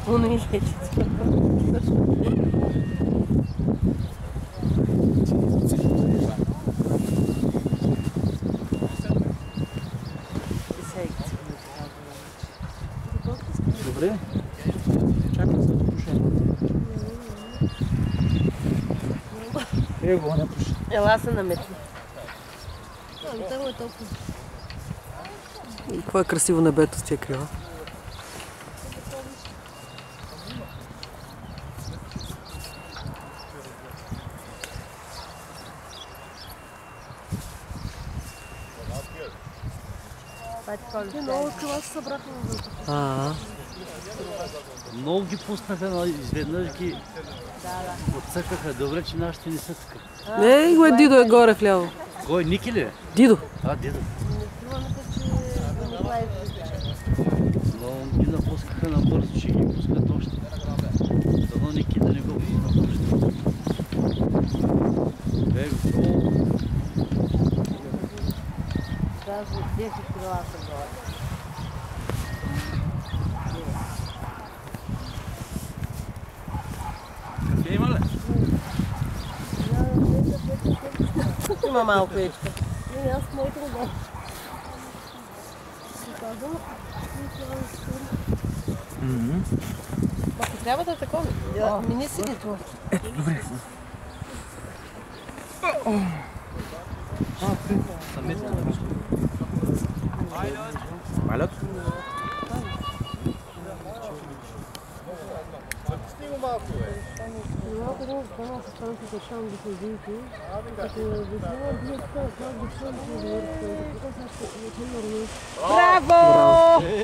Onu ile Добре. Чакай се да пуша. Его, не пуша. Ела се наметни. Какво е красиво небето с тия крила. Много крила се събраха на въздуха. Много ги пуснаха, изведнъж ги отцъкаха. Добре, че нашите не са така. Не, го е Дидо е горе вляво. Кой, Ники ли? Дидо. Дидо. Но ги напускаха набързо, че ги пускат още. Дано Ники да не го пуснат още. Даже 10 крила са горе. Кафе има ли? Има малко яичко. Не, аз моето не бях. Си казвам, не трябва да се Ако трябва да е такова, мини си това. Ето, добре. Самите. Малят? Малко едно стана с станцията Шан да се видите, като виждала бие така, как да се видите, да се видите, Браво!